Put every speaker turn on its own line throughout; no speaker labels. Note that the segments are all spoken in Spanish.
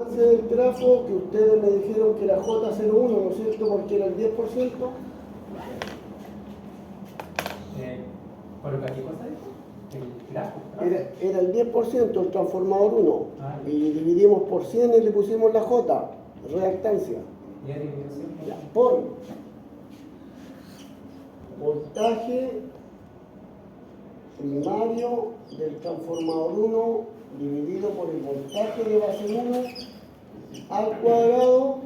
del grafo que ustedes me dijeron que era J01, ¿no es cierto? Porque era el 10%.
¿Por lo que aquí cosa dijo? El grafo.
Era el 10% el transformador 1. Y dividimos por 100 y le pusimos la J, reactancia.
¿Y ahí división?
Ya, por voltaje primario del transformador 1 dividido por el voltaje de base 1 al cuadrado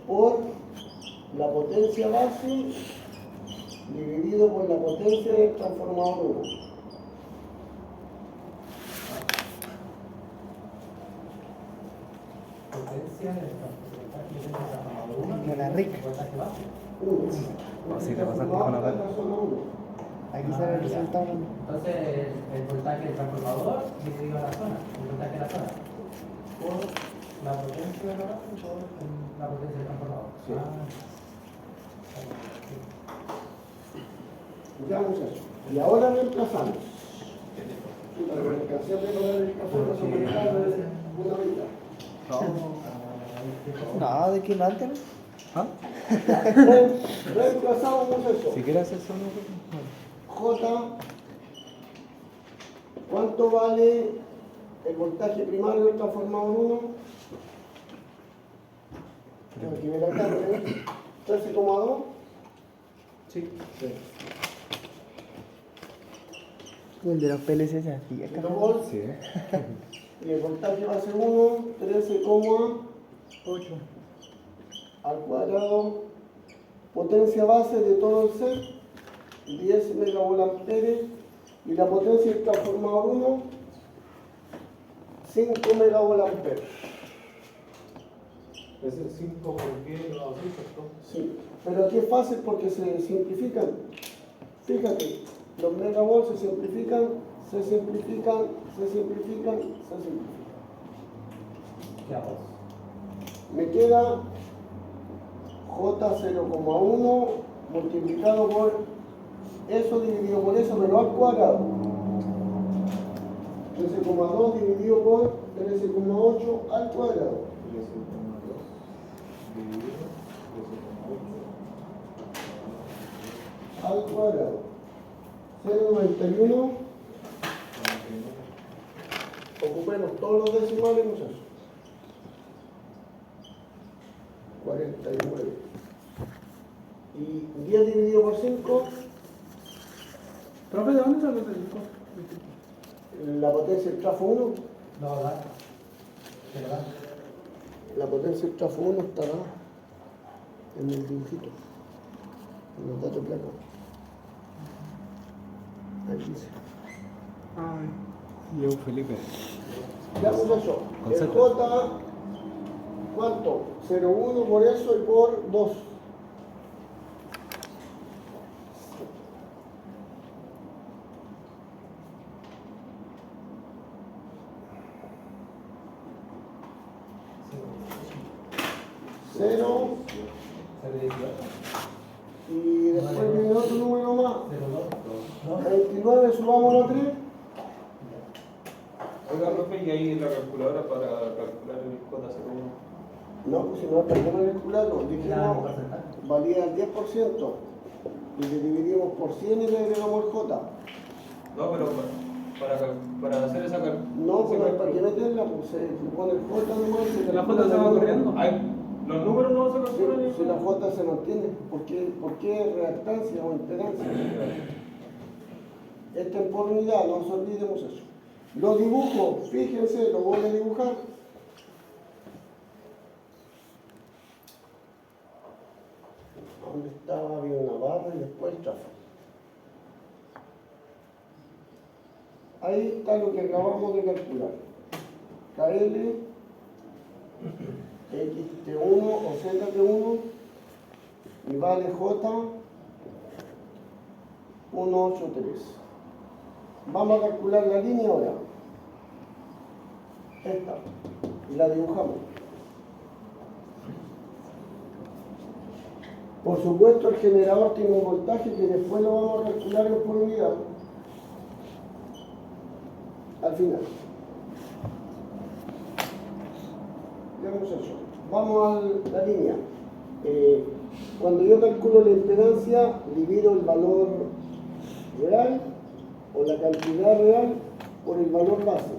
por la potencia base dividido por la potencia del transformador 1.
Potencia del transformador 1.
No la rica.
Voltaje base.
1.
Así te pasaste con la
la zona 1.
Aquí sale el resultado.
Entonces, el voltaje del transformador dividido a la zona. El voltaje de la zona. Por la potencia de la base por la potencia del transformador.
Sí. Ya, muchachos. Y ahora reemplazamos. La reemplazación de el café no se puede dar una mitad.
No, de que no antes, ¿no? ¿Ah?
Reemplazamos, muchachos.
Si quieres hacer solo.
J, ¿cuánto vale el voltaje primario del transformador 1? Tengo que ver acá, ¿no? 13,2.
Sí. El de los PLC se hacía acá.
Kilovolts.
Sí.
Y el voltaje base 1, 13,8 al cuadrado. Potencia base de todo el set, 10 megavoltamperes. Y la potencia del transformador 1, 5 megavoltamperes.
Ese 5 por 10 lo hago así, ¿cierto?
Sí, pero aquí es fácil porque se simplifican. Fíjate, los megavolts se simplifican, se simplifican, se simplifican, se simplifican.
¿Qué hago?
Me queda J0,1 multiplicado por eso dividido por eso, pero al cuadrado. 13,2 dividido por 13,8 al cuadrado.
13,2 dividido 13,8
Al cuadrado. 0,91. Ocupemos todos los decimales, muchachos. 49. Y 10 dividido por 5.
Profe, ¿de dónde sale el 5?
La potencia del trafo 1.
No, ¿verdad? ¿De verdad?
La potencia del trafo 1 estará en el dibujito. En los datos planos. Ahí dice.
Ay. Yo, Felipe.
Ya, muchachos. El
Concepto.
J, ¿cuánto? 0,1 por eso y por 2. Cero.
0,18.
Y después viene otro número más.
0,2.
29, subámoslo a 3.
Oiga, profe, y ahí la calculadora para calcular el J01.
No, pues si no aprendemos a calcularlo,
Era un
dijimos
porcentaje.
valía el 10% y le dividimos por 100 y le agregamos el J.
No, pero para hacer esa calculación.
No, pues no hay para qué meterla, pues se pone el J nomás. y
La
calcula
J se va
número.
corriendo. Los números no se calculan.
Si la J se mantiene, ¿por qué reactancia o impedancia? Este es por unidad, no nos olvidemos eso. Lo dibujo, fíjense, lo voy a dibujar. ¿Dónde estaba? Había una barra y después el trafo. Ahí está lo que acabamos de calcular. KL, XT1 o ZT1 y vale J 183. Vamos a calcular la línea ahora. Esta. Y la dibujamos. Por supuesto, el generador tiene un voltaje que después lo vamos a calcular por unidad. Al final. Veamos eso. Vamos a la línea. Cuando yo calculo la impedancia, divido el valor real o la cantidad real por el valor base.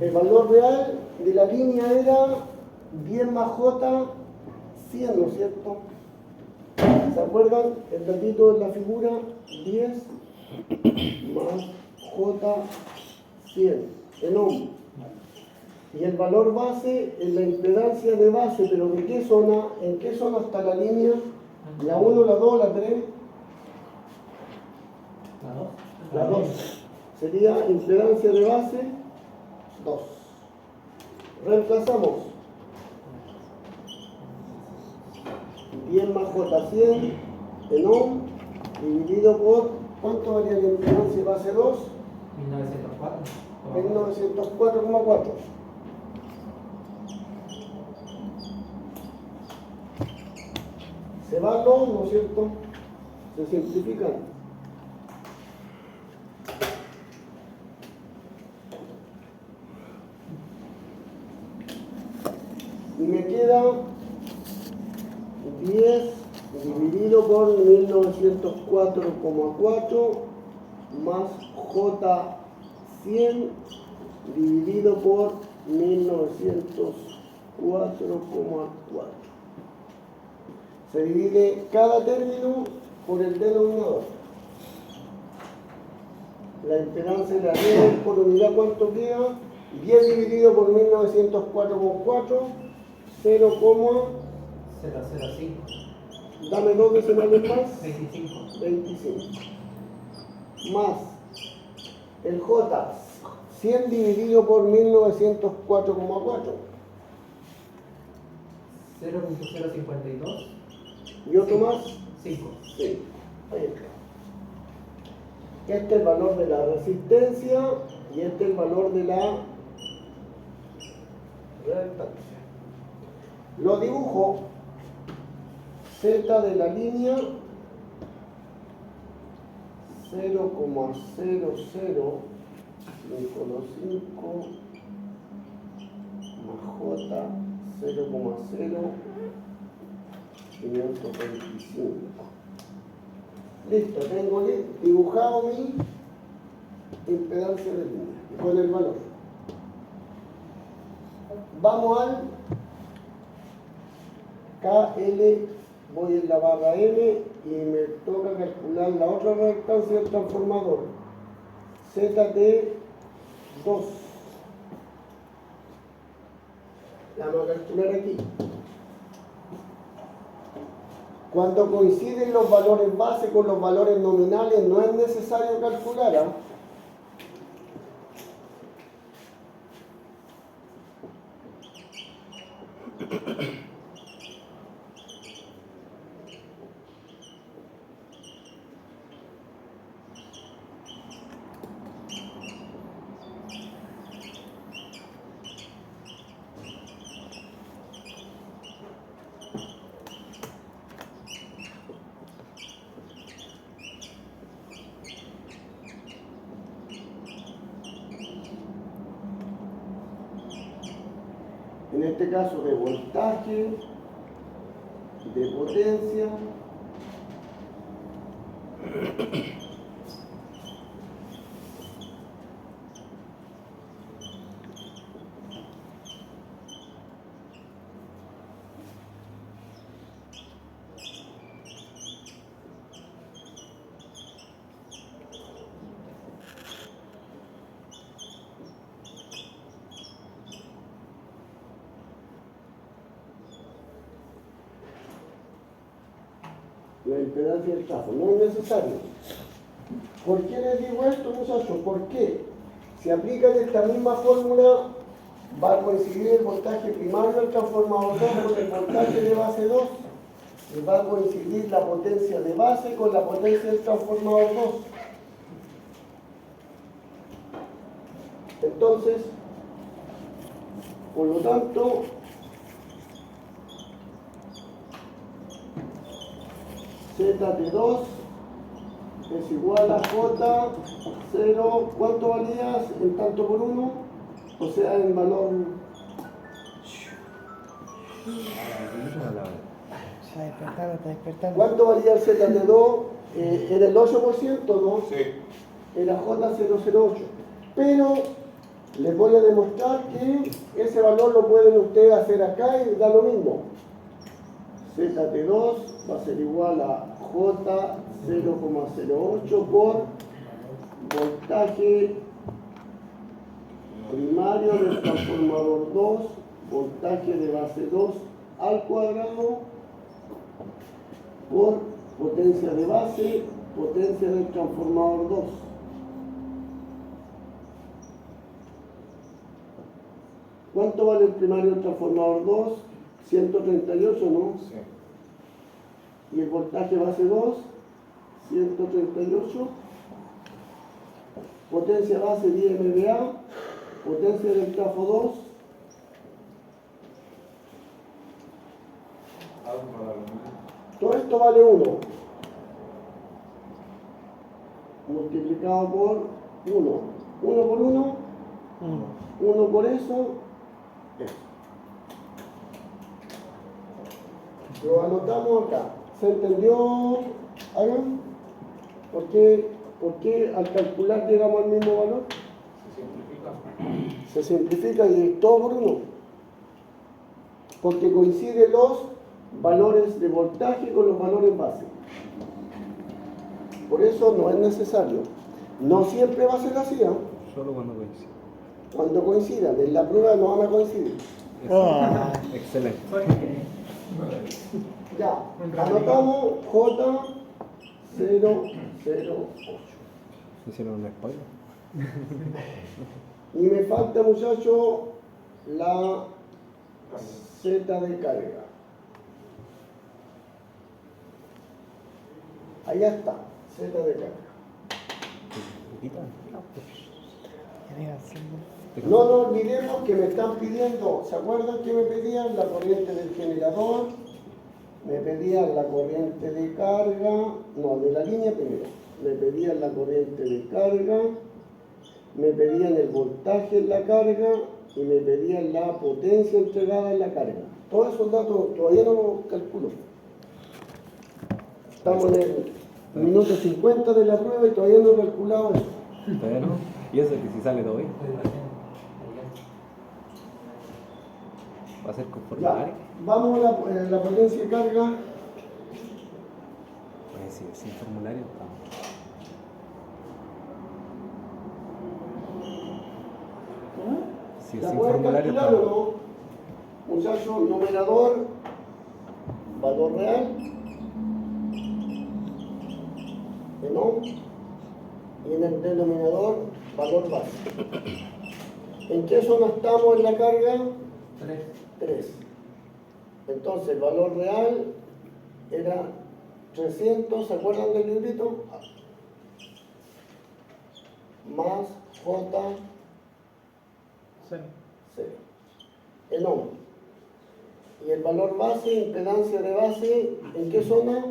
El valor real de la línea era 10 más J 100, ¿no es cierto? ¿Se acuerdan? El datito de la figura, 10 más J 100 en ohm. Y el valor base es la impedancia de base, pero ¿de qué zona? ¿En qué zona está la línea? ¿La 1, la 2, la 3?
La 2.
La 2. Sería impedancia de base 2. Reemplazamos 10 más J 100 en ohm dividido por, ¿cuánto varía la impedancia de base 2?
1904.
1904,4. Se va al ohm, ¿no es cierto? Se simplifican. Y me queda 10 dividido por 1904,4 más J 100 dividido por 1904,4. Se divide cada término por el denominador. La impedancia de la red por unidad, ¿cuánto queda? 10 dividido por 1904,4, 0,25.
005.
Dame dos decimales más.
25.
25. Más el J, 100 dividido por 1904,4.
0.052.
¿Y otro más?
5.
Sí. Ahí está. Este es el valor de la resistencia y este es el valor de la reactancia. Lo dibujo. Z de la línea 0,00525 más J 0,0525. Listo, tengo dibujado mi impedancia de línea con el valor. Vamos al KL, voy en la barra M y me toca calcular la otra reactancia del transformador, ZT2. La vamos a calcular aquí. Cuando coinciden los valores base con los valores nominales, no es necesario calcular, ¿eh? En este caso de voltaje, de potencia, la impedancia del trafo. No es necesario. ¿Por qué les digo esto, muchachos? ¿Por qué? Si aplican esta misma fórmula, va a coincidir el voltaje primario del transformador 2 con el voltaje de base 2 y va a coincidir la potencia de base con la potencia del transformador 2. Entonces, por lo tanto, ZT2 es igual a J0, ¿cuánto valía en tanto por 1? O sea, en valor,
Está despertando, está despertando.
¿cuánto valía el ZT2? Era el 8%, ¿no?
Sí.
Era J008. Pero les voy a demostrar que ese valor lo pueden ustedes hacer acá y da lo mismo. ZT2 va a ser igual a J0,08 por voltaje primario del transformador 2, voltaje de base 2 al cuadrado por potencia de base, potencia del transformador 2. ¿Cuánto vale el primario del transformador 2? 138, ¿no?
Sí.
Y el voltaje base 2, 138. Potencia base 10 MVA, potencia del trafo 2, todo esto vale 1, multiplicado por 1. 1 por 1, 1 por eso. Lo anotamos acá. ¿Se entendió? ¿Hagan? ¿Por qué al calcular llegamos al mismo valor? Se simplifica y es todo por 1. Porque coinciden los valores de voltaje con los valores base. Por eso no es necesario. No siempre va a ser así, ¿eh?
Solo cuando coincide.
Cuando coincidan. En la prueba no van a coincidir.
Ah.
Excelente.
Ya, anotamos J008.
Hicieron un spoiler.
Y me falta, muchachos, la Z de carga. Allá está, Z de carga. No nos olvidemos que me están pidiendo, ¿se acuerdan que me pedían la corriente del generador? Me pedían la corriente de carga, no, de la línea primero. Me pedían la corriente de carga, me pedían el voltaje en la carga y me pedían la potencia entregada en la carga. Todos esos datos todavía no los calculo. Estamos en el minuto 50 de la prueba y todavía no he calculado eso.
Todavía no. Y eso que si sale todo bien. Va a ser conforme
Ya, vamos a la potencia de carga.
Pues sí, sin formulario estamos. Si es
¿La
sin
pueden
formulario
calcular o
estamos.
no? Muchachos, numerador, valor real, en ohm, y en el denominador, valor base. ¿En qué zona estamos en la carga? 3. Entonces, el valor real era 300, ¿se acuerdan del librito? Más J, 0. En ohm. Y el valor base, impedancia de base, ¿en qué zona?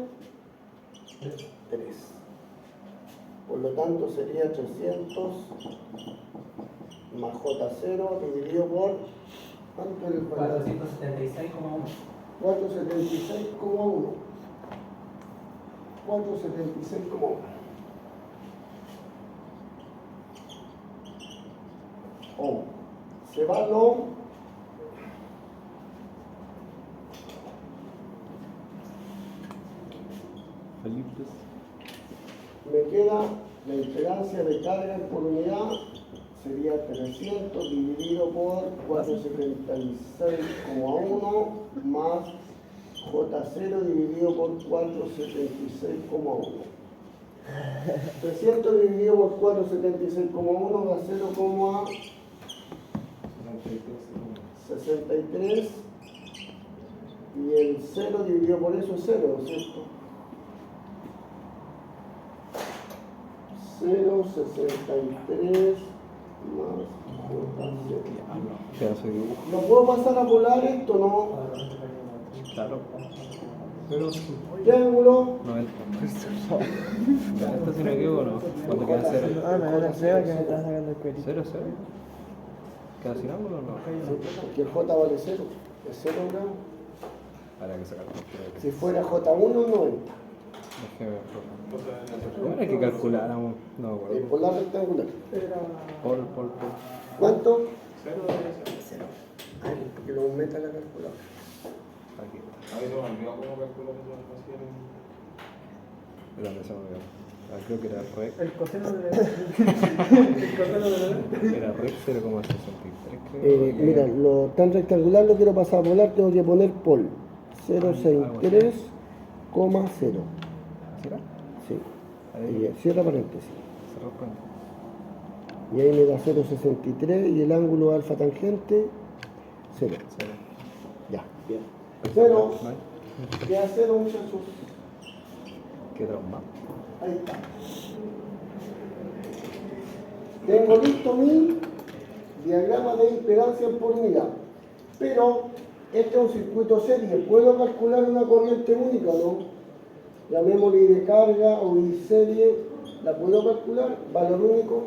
3. Por lo tanto, sería 300 más J0 dividido por... ¿Cuánto es el valor?
476,1.
476,1. 476,1. Ohm. Se va al ohm.
Felipe.
Me queda la impedancia de carga por unidad, sería 300 dividido por 476,1 más J0 dividido por 476,1. 300 dividido por 476,1 da 0,63 y el 0 dividido por eso es 0, ¿no es cierto? 0,63 más J0.
Pedazo de dibujo.
¿No puedo pasar a polar esto, no?
Claro.
Triángulo.
90. 90 si no me equivoco, ¿no? Cuando queda 0.
Ah, me da la prueba que me estaba sacando el cuerito.
0, 0. ¿Queda sin ángulo o no?
Porque el J vale 0. Es 0 gramos.
Para que sacar el
Si fuera J1, 90.
Déjeme, por favor. ¿Cómo era que calculáramos? No me
El
acuerdo.
polar rectangular.
Por.
¿Cuánto?
0 debe ser.
0. Ay, porque lo meta la calculadora.
Aquí.
A mí se me olvidó cómo calcular eso así en...
¿De dónde se me olvidó? Ah, creo que era rec.
El coseno de la...
Era rec 0,63, creo.
Mira, lo tan rectangular lo quiero pasar a polar, tengo que poner pol. 063,0.
¿Será?
Sí.
Ahí.
Y cierra paréntesis.
Se responde.
Y ahí me da 0,63 y el ángulo alfa tangente 0.
0.
Ya, bien. 0.
¿No hay?
Queda 0, muchachos.
¿Qué trauma?
Ahí está. Tengo listo mi diagrama de impedancia por unidad. Pero este es un circuito serie. ¿Puedo calcular una corriente única o no? Llamémosle I de carga o I serie. ¿La puedo calcular? Valor único.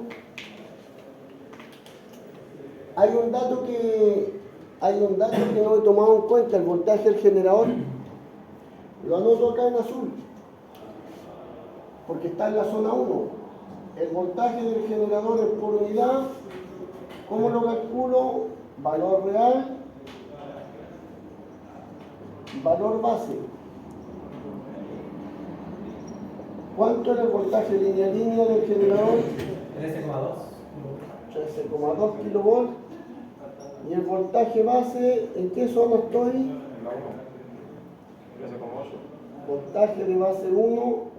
Hay un dato que no he tomado en cuenta, el voltaje del generador. Lo anoto acá en azul, porque está en la zona 1. El voltaje del generador es por unidad. ¿Cómo lo calculo? Valor real, valor base. ¿Cuánto era el voltaje línea a línea del generador? 13,2 kilovolts. Y el voltaje base, ¿en qué zona estoy?
En la 1. 13,8.
Voltaje de base 1.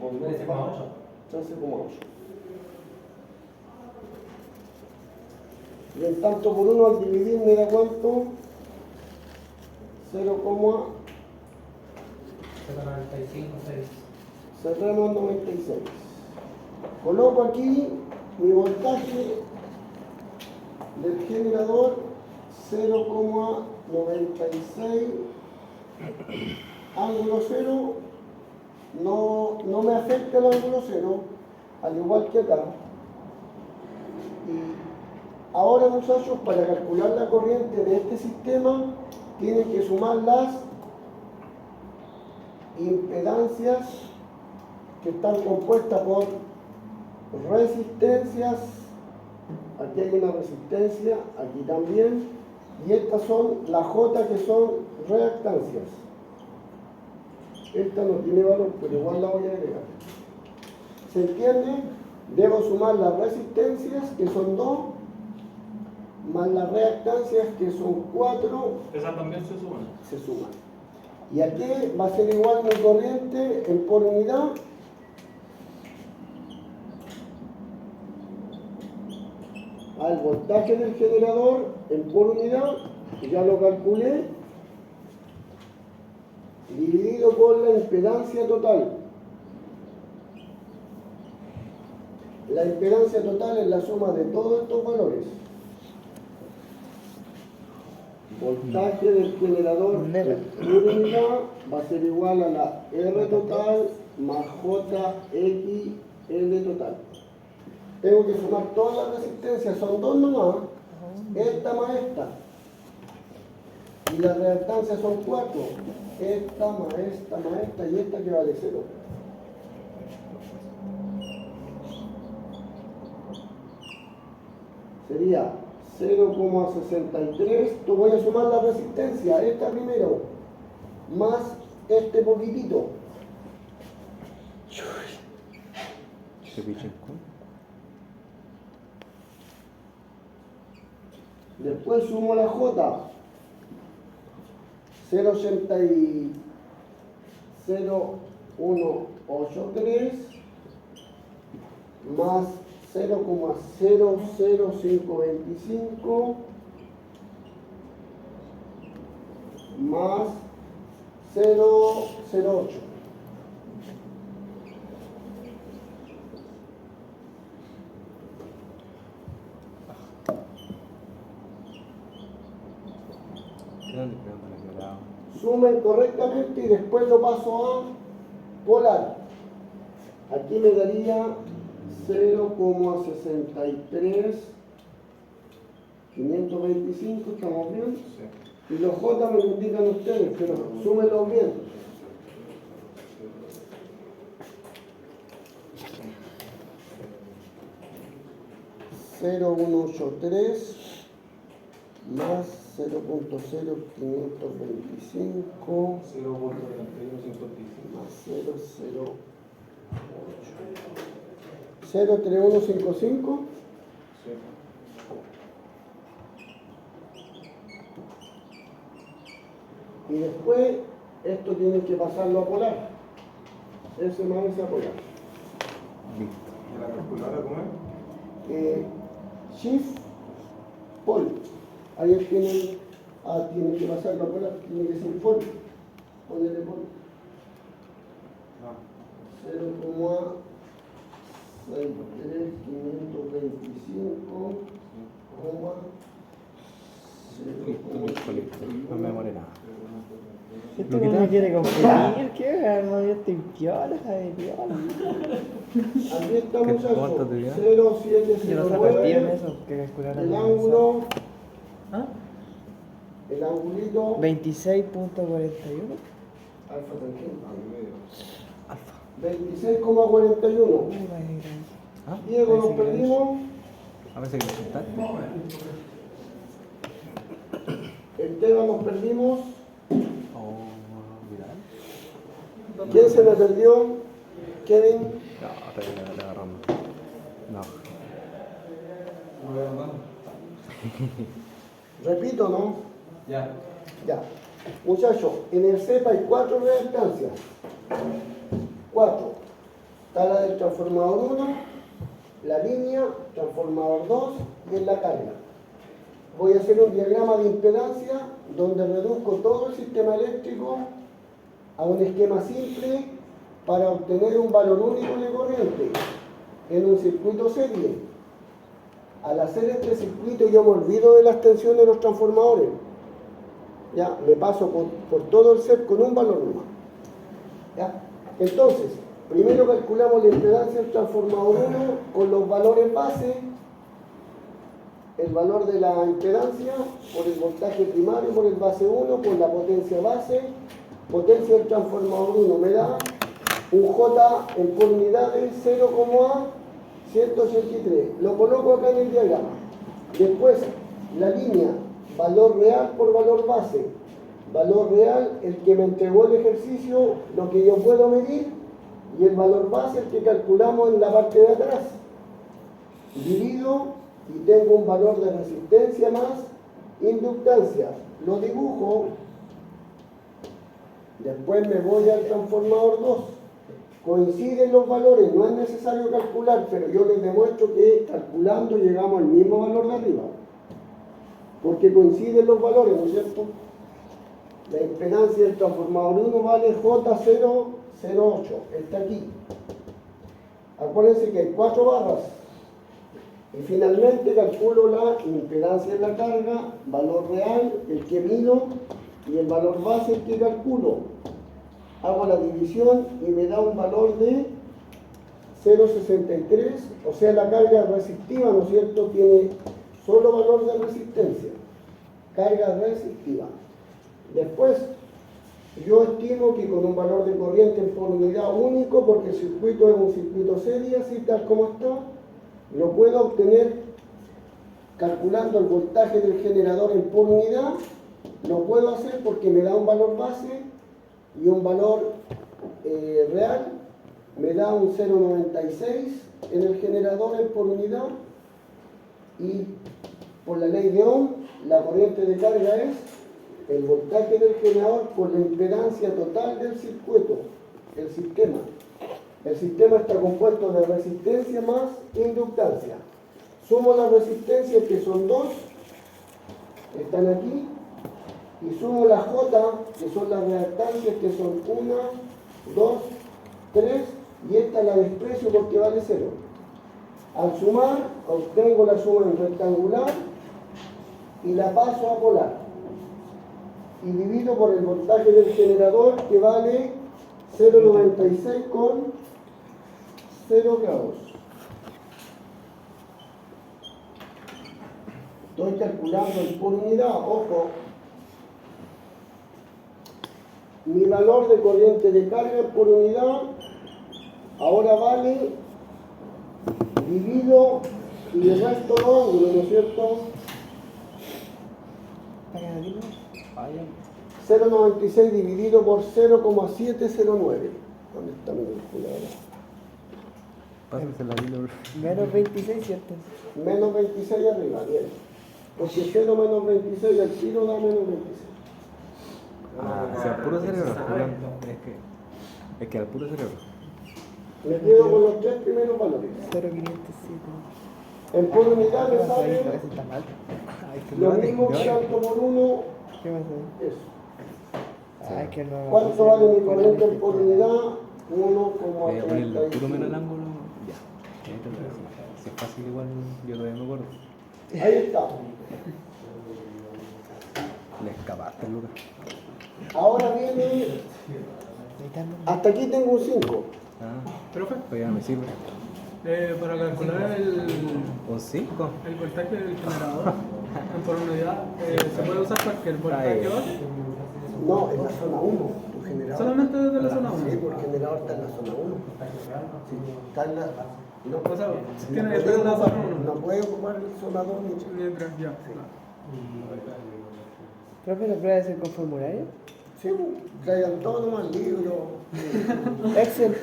13,8.
13,8. Y el tanto por 1 al dividir me da cuánto? 0,096. Coloco aquí mi voltaje del generador 0,96, ángulo 0, no me afecta el ángulo 0, al igual que acá. Y ahora, muchachos, para calcular la corriente de este sistema tienen que sumar las impedancias que están compuestas por resistencias. Aquí hay una resistencia, aquí también, y estas son las J, que son reactancias. Esta no tiene valor, pero igual la voy a agregar. ¿Se entiende? Debo sumar las resistencias, que son 2, más las reactancias, que son 4,
Esa también se suma.
se suman. Y aquí va a ser igual mi corriente en por unidad. Al voltaje del generador en por unidad, ya lo calculé, dividido por la impedancia total. La impedancia total es la suma de todos estos valores. Voltaje del generador en unidad va a ser igual a la R total más JXL total. Tengo que sumar todas las resistencias, son 2 nomás, esta más esta. Y las reactancias son 4, esta más esta más esta y esta que vale 0. Sería 0,63, esto voy a sumar la resistencia, esta primero, más este poquitito.
¿Se pichó?
Después sumo la J, 0,0183 más 0,00525 más 0,08.
¿Qué dónde pegando la quebrada?
Sumen correctamente y después lo paso a polar. Aquí me daría 0,63525, ¿estamos bien? Y los J me lo indican ustedes, pero súmenlos bien. 0,183 más 0,0525 más 0,0 03155. Y después esto tiene que pasarlo a polar. Ese más ese a polar.
¿Y la calculadora cómo es?
Shift Pol. Ahí tienen, tiene que pasarlo a polar, tiene que ser Pol. Ponele Pol. 0,63525,
No me demoré nada.
Esto no me quiere competir, ¿qué? Hermano, yo estoy piola, de piola.
Aquí está, muchachos.
¿Cuánto te dio?
0,709.
Yo no saco el tiro en eso, que calcular
El ángulo,
¿Ah?
el angulito.
26.41.
Alfa, tranquilo.
Alfa.
26,41.
¿Ah?
Diego, nos perdimos.
A veces hay que sentar.
Esteban, nos perdimos.
Oh, Vidal.
¿Quién se me perdió? Kevin.
No, te agarramos. No.
No veo nada.
Repito, ¿no?
Ya.
Ya. Muchachos, en el CEP hay 4 reactancias. 4. Está la del transformador 1, la línea, transformador 2 y en la carga. Voy a hacer un diagrama de impedancia donde reduzco todo el sistema eléctrico a un esquema simple para obtener un valor único de corriente en un circuito serie. Al hacer este circuito yo me olvido de las tensiones de los transformadores. Ya, me paso por todo el set con un valor nomás. ¿Ya? Entonces, primero calculamos la impedancia del transformador 1 con los valores base, el valor de la impedancia por el voltaje primario, por el base 1, por la potencia base, potencia del transformador 1 me da un J en por unidades 0,183. Lo coloco acá en el diagrama. Después, la línea, valor real por valor base. Valor real, el que me entregó el ejercicio, lo que yo puedo medir, y el valor base, el que calculamos en la parte de atrás. Divido y tengo un valor de resistencia más inductancia. Lo dibujo. Después me voy al transformador 2. Coinciden los valores, no es necesario calcular, pero yo les demuestro que calculando llegamos al mismo valor de arriba. Porque coinciden los valores, ¿no es cierto? La impedancia del transformador 1 vale J008, está aquí. Acuérdense que hay 4 barras. Y finalmente calculo la impedancia de la carga, valor real, el que mido, y el valor base, el que calculo. Hago la división y me da un valor de 0,63, o sea, la carga resistiva, ¿no es cierto?, tiene solo valor de resistencia. Carga resistiva. Después, yo estimo que con un valor de corriente por unidad único, porque el circuito es un circuito serie, así tal como está, lo puedo obtener calculando el voltaje del generador en por unidad. Lo puedo hacer porque me da un valor base y un valor real. Me da un 0,96 en el generador en por unidad. Y por la ley de Ohm, la corriente de carga es el voltaje del generador por la impedancia total del circuito, el sistema. El sistema está compuesto de resistencia más inductancia. Sumo las resistencias, que son 2, están aquí, y sumo las J, que son las reactancias, que son 1, 2, 3, y esta la desprecio porque vale 0. Al sumar, obtengo la suma en rectangular y la paso a polar. y divido por el voltaje del generador, que vale 0,96 con 0 grados. Estoy calculando por unidad, ojo. Mi valor de corriente de carga por unidad ahora vale, divido y el resto lo ángulo, ¿no es cierto? 0,96 dividido por 0,709. ¿Dónde está mi calculadora?
Pásase la Dilo.
Menos 26, ¿cierto?
Menos 26 arriba, bien. Porque 0 menos 26 al tiro da menos 26.
Ah, o sea, puro cerebro. Es que al puro cerebro.
Me quedo con los tres primeros valores.
0,507.
En por unidad me
¿Qué pasa ahí?
sale
Parece que está mal.
lo mismo que tanto por uno,
¿Qué pasa ahí?
eso.
Ah, es que no.
¿Cuánto vale mi corriente por unidad?
Voy a ponerle puro menos el
1,35.
ángulo. Ya. Ahí te lo dejo. Si es fácil, igual yo todavía me acuerdo.
Ahí está.
Le escapaste, Lucas.
Ahora viene, hasta aquí tengo un 5.
Ah,
Profe,
todavía no me sirve.
para calcular
¿Un 5?
el voltaje del generador por unidad, se puede usar cualquier voltaje o
No, en la zona 1. Tu generador.
solamente desde la zona
Sí,
1.
porque el generador está en la zona 1. Sí, está en la. No,
O sea,
no
tiene que
puede
estar en la
ocupar,
zona 1.
no puede ocupar el zona 2 ni.
Mientras, ya.
¿Profe, la prueba debe ser con formulario?
Sí, traigan todo nomás, libros.
Excel.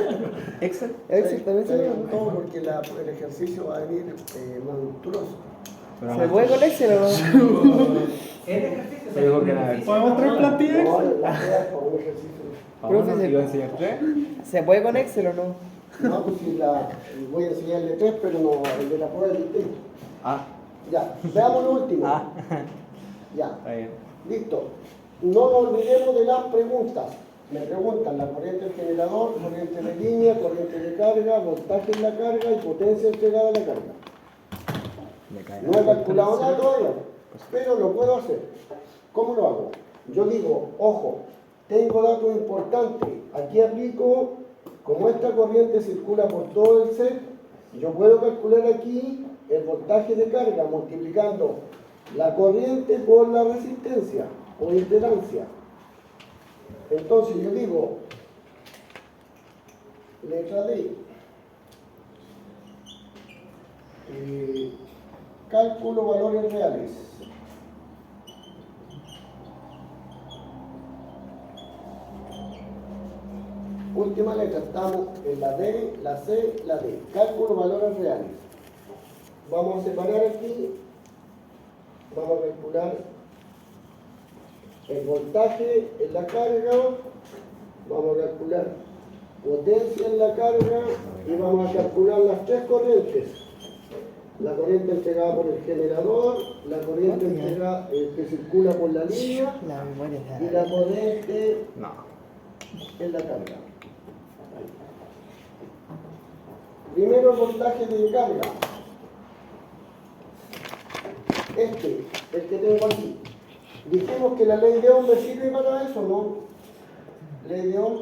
¿Excel?
Excel también se
Traigan
ve.
todo porque el ejercicio va a venir monstruoso.
¿Se puede con Excel o no?
El ejercicio
Se dijo que era-
¿Podemos traer plantilla?
No, la prueba es para un ejercicio.
Profe,
¿Te iba a enseñar 3?
¿Se puede con Excel o no?
No, pues si voy a enseñarle tres, pero no, el de la prueba es distinto.
Ah,
Ya, veamos lo último. Ya,
está bien.
listo. No nos olvidemos de las preguntas. Me preguntan la corriente del generador, corriente de línea, corriente de carga, voltaje en la carga y potencia entregada a la carga.
Le cae.
No he calculado nada todavía, pero lo puedo hacer. ¿Cómo lo hago? Yo digo, ojo, tengo datos importantes. Aquí aplico, como esta corriente circula por todo el set, yo puedo calcular aquí el voltaje de carga multiplicando la corriente por la resistencia o impedancia. Entonces yo digo, letra D, cálculo valores reales. Última letra, estamos en la D, la C, la D. Cálculo valores reales. Vamos a separar aquí, vamos a calcular el voltaje en la carga, vamos a calcular potencia en la carga y vamos a calcular las tres corrientes. La corriente entregada por el generador, la corriente entregada, que circula por la línea
La memoria
y
está.
la corriente
No.
en la carga. Primero el voltaje de carga. El que tengo aquí. Dijimos que la ley de Ohm me sirve para eso, ¿no? Ley de Ohm.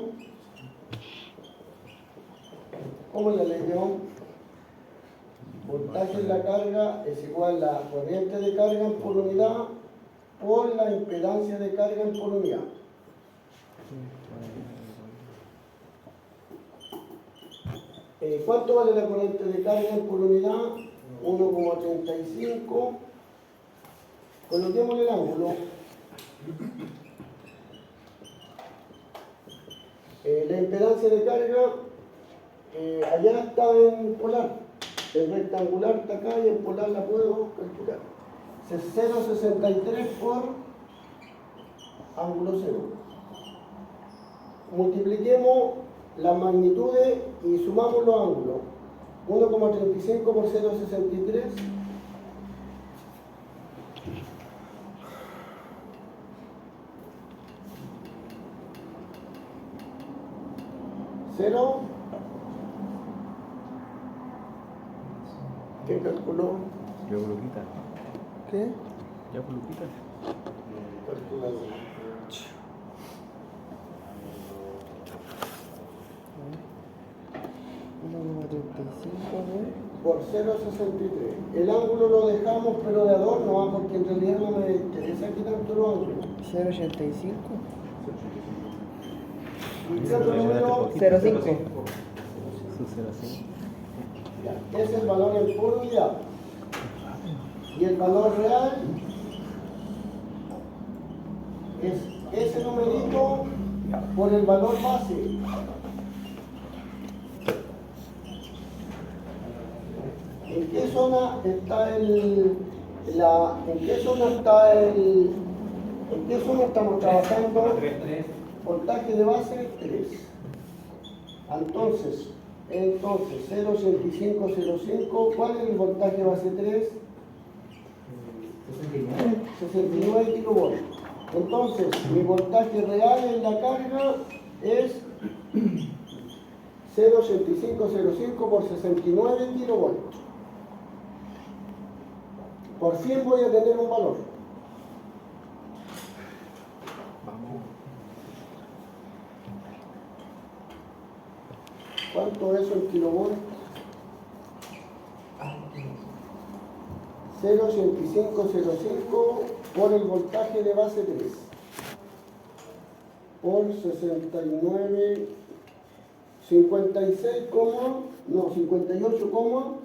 ¿Cómo es la ley de Ohm? Voltaje en la carga es igual a la corriente de carga en por unidad por la impedancia de carga en por unidad. ¿Cuánto vale la corriente de carga en por unidad? 1,35. Coloquemos el ángulo. La impedancia de carga, allá está en polar. En rectangular está acá y en polar la puedo calcular. 0,63 por ángulo 0. Multipliquemos las magnitudes y sumamos los ángulos. 1,35 por 0,63. ¿Cero? ¿Qué calculó?
Yo, Luquita.
¿Qué?
Ya, Luquita.
calculadora.
1,35
Por 0,63. El ángulo lo dejamos pero de adorno, porque en realidad no me interesa aquí tanto el ángulo.
0,85.
¿Y qué otro número?
0,5.
Su 0,5.
Ya, es el valor en puro unidad. Y el valor real es ese numerito por el valor base. ¿En qué zona está en qué zona estamos trabajando? Voltaje de base 3. Entonces 0,8505, ¿cuál es el voltaje base 3? 69 kilovolts. Entonces, mi voltaje real en la carga es 0,8505 por 69 kilovolts. Por 100 voy a tener un valor.
Vamos.
¿Cuánto es en kilovolts? 0,8505 por el voltaje de base 3 por 69, 58,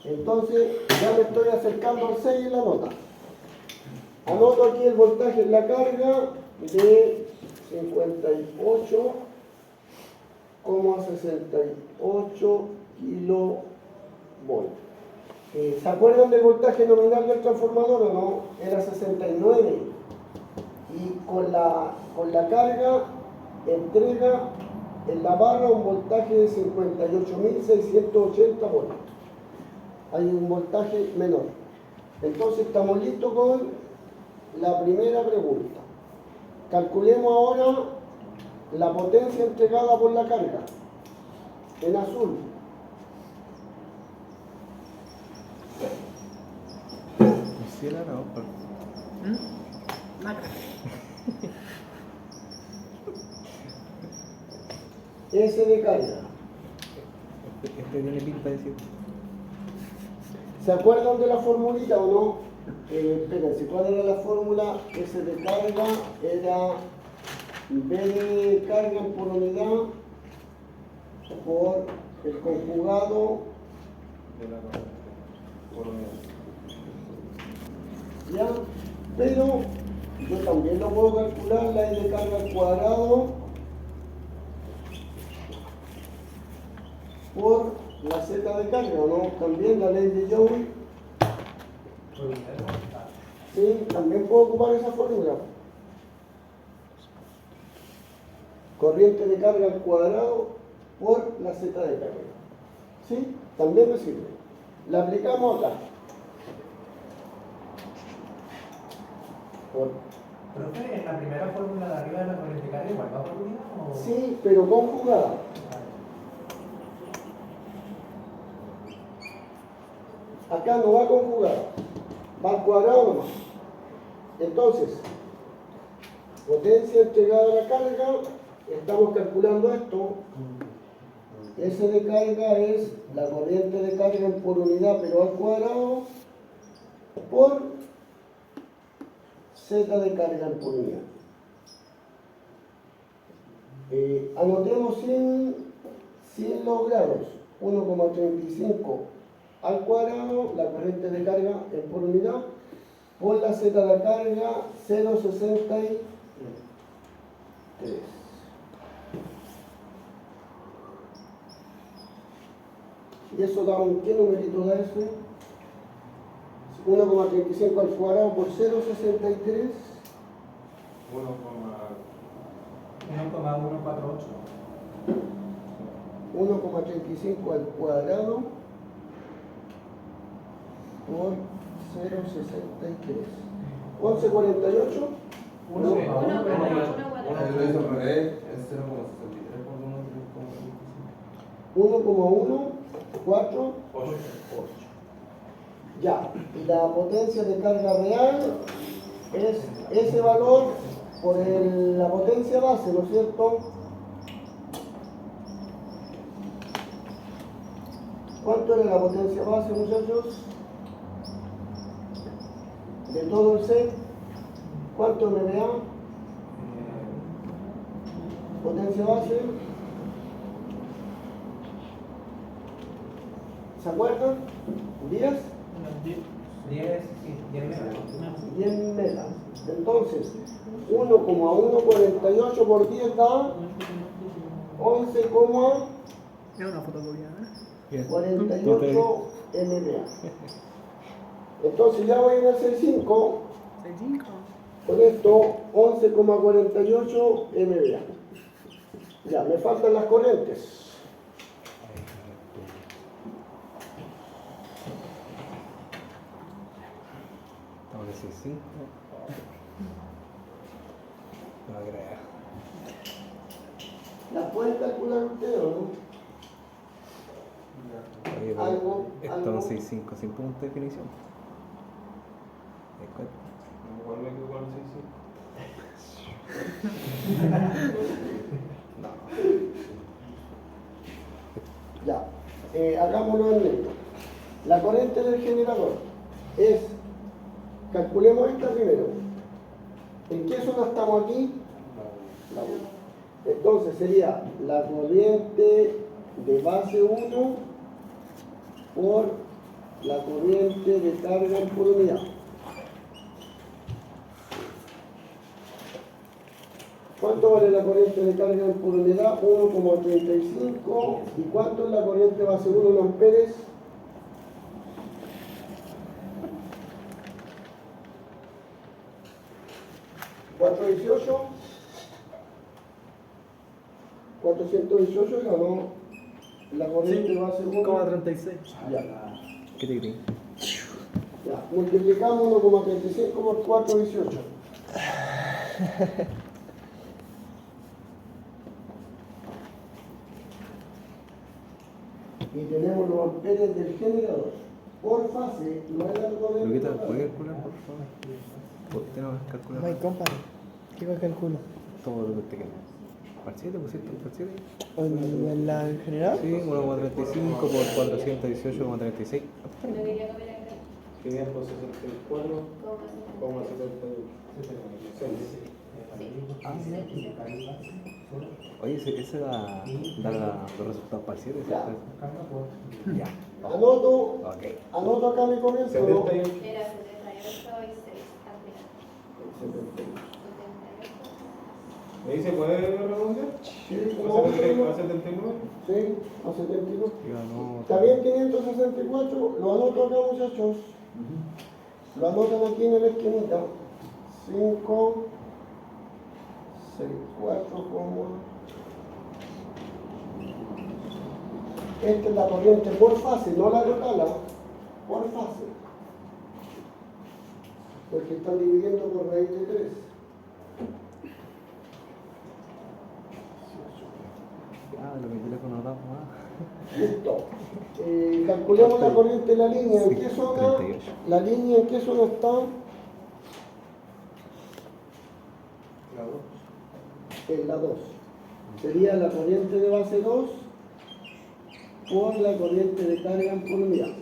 entonces ya me estoy acercando al 6 en la nota. Anoto aquí el voltaje en la carga de 58,68 kilovolts. ¿Se acuerdan del voltaje nominal del transformador o no? Era 69. Y con la carga entrega en la barra un voltaje de 58.680 volts. Hay un voltaje menor. Entonces estamos listos con la primera pregunta. Calculemos ahora la potencia entregada por la carga en azul.
Quisiera no, pero
S de carga.
este tiene pinta de decir.
¿Se acuerdan de la formulita o no? Espérense, ¿cuál era la fórmula? S de carga era B de carga por unidad por el conjugado
de la corriente por unidad.
¿ya? Pero yo también lo puedo calcular, la I de carga al cuadrado por la Z de carga, ¿no? También la ley de Joule. Sí, también puedo ocupar esa fórmula. Corriente de carga al cuadrado por la Z de carga. ¿Sí? También me sirve. La aplicamos acá.
¿Profe, en la primera fórmula de arriba de la corriente de carga igual va por unidad o...?
Sí, pero conjugada. Acá no va conjugada, va al cuadrado nomás. Entonces, potencia entregada a la carga, estamos calculando esto. S de carga es la corriente de carga por unidad, pero al cuadrado, por Z de carga por unidad. Anotemos sin los grados, 1,35 al cuadrado, la corriente de carga en por unidad, por la Z de carga 0,63. ¿Y eso da un qué numerito da eso? 1,35 al cuadrado por 0,63.
1,148.
1,35 al cuadrado por 0,63. 11,48.
1,148.
Lo hizo al revés, es 0,63 por 1,35.
1,148. Ya, y la potencia de carga real es ese valor por la potencia base, ¿no es cierto? ¿Cuánto era la potencia base, muchachos? De todo el set. ¿Cuánto MVA? Potencia base. ¿Se acuerdan? ¿10?
10, sí, 10 megas.
10 megas. Entonces, 1,148 por 10 da 11,48
Es una fotocopia,
Bien.
MVA. Entonces ya voy en el 6,5.
6.5.
Con esto, 11,48 MVA. Ya, me faltan las corrientes.
Estamos en 6.5. No creo.
¿Las pueden calcular ustedes o no?
Oye, pero
Algo.
esto en 6.5 sin punto de definición. ¿Te das cuenta?
Igual me equivoco al 6.5.
No.
Ya, hagámoslo en lento. La corriente del generador es, calculemos esta primero. ¿En qué zona estamos aquí? La 1. Entonces sería la corriente de base 1 por la corriente de carga por unidad. ¿Cuánto vale la corriente de carga por unidad? 1,35. ¿Y cuánto es la corriente base 1 en amperes? ¿418? 418 ganó la corriente base 1.
5,36.
Ya.
¿Qué te crees?
Ya, multiplicamos 1,35 por 4,18. Y tenemos los amperes del generador. Por fase, no es la corriente.
Luquita,
total.
¿puedes calcular, por favor? ¿Usted no va a calcular?
My compadre. ¿Qué calculo?
Todo lo que usted quiera. ¿Parciete? ¿Pusiste un parciete?
¿En la en general?
Sí, 1,35 por 418,36.
Que es por 64,78.
Oye, ese da los resultados parciales.
Ya.
Ya.
Anoto
Ok.
acá mi comienzo.
78.
Era 78 y 6 también.
¿Me dice puede redondear?
Sí,
¿A
como
79?
Sí, a 72.
Digo, no.
Está bien, 564. Lo anoto acá, muchachos. Lo anotan aquí en la esquinita. 5, 6, 4, esta es la corriente por fase, no la total, por fase. Porque están dividiendo por raíz de 3.
Ah, lo que mi teléfono da más.
Listo. Calculemos la corriente de la línea. ¿En qué zona?
38.
¿La línea en qué zona está? En la 2. Sería la corriente de base 2 por la corriente de carga por unidad.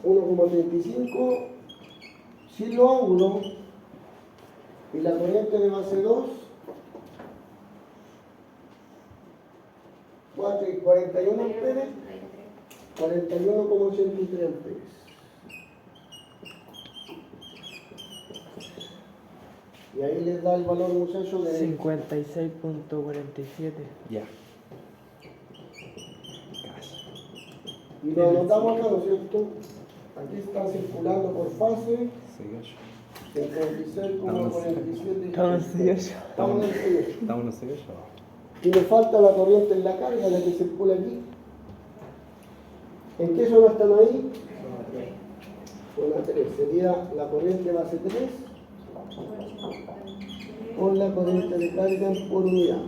1,35 sin los ángulos. Y la corriente de base 2, 41 amperes, 41,83 amperes. Y ahí les da el valor, muchachos, de
56.47.
Ya.
Y lo anotamos acá, ¿no es cierto? Aquí están circulando por fase, 56,47.
Estamos en 18.
Estamos en el 18.
Estamos en 6.
Y me falta la corriente en la carga, la que circula aquí. ¿En qué zona están ahí? Zona 3. Sería la corriente base 3 por la corriente de carga por unidad.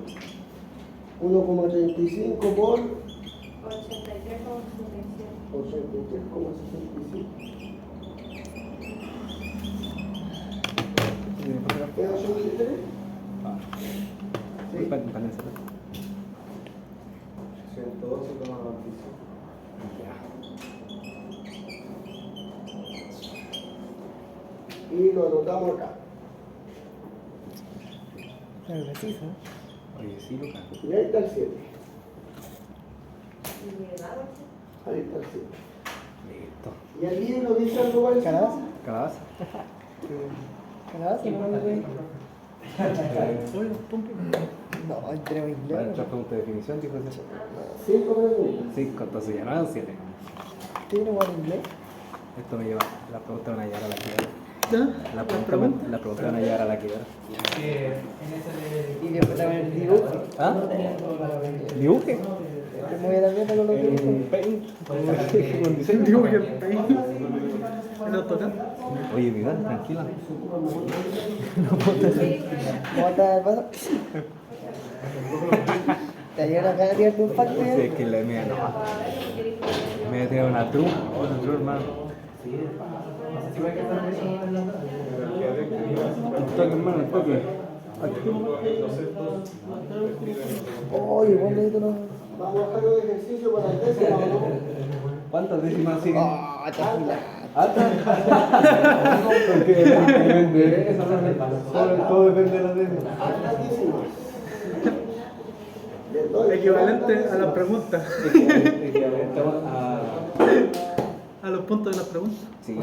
1,35 por
83,87.
83,65.
¿Tiene por qué?
¿Es 83?
Ah.
Sí.
Para hacerlo.
112,95.
Ya.
Y lo anotamos acá.
Claro, preciso.
Oye, sí, Lucas.
Y ahí está el 7. Ahí está el 7.
Listo.
¿Y el libro dice algo parecido?
Calabaza.
Calabaza.
Calabaza, no me güey.
Oye, pompi.
No, entre muy
Para
claro.
entrar pregunta de definición, dijo eso.
5 preguntas.
5, entonces ya no eran 7.
¿Tiene igual inglés?
Esto me lleva, la pregunta van a llevar a la quiebra.
¿Ya?
La pregunta van a llevar a la quiebra.
Que en ese
Y después también el dibujo.
¿Ah? ¿Dibuje?
Que muy a la mierda con los dibujos.
Paint. Con
El
diseño.
dibujo que el AutoCAD.
Oye, mira, tranquila.
¿Cómo está el paso? ¿Te haría una cara de tirarte un pacto ya?
Sí, es que le me no. Me tiró una true, hermano. Un toque, hermano, un toque.
Oye, vos me dices no.
Vamos a hacer un ejercicio para el décimo, ¿no?
¿Cuántas décimas siguen?
Ah, te afila.
Porque depende de eso, todo depende de las décimas.
Altas décimas.
Equivalente a la pregunta.
Equivalente a...
A los puntos de la pregunta.
Sí.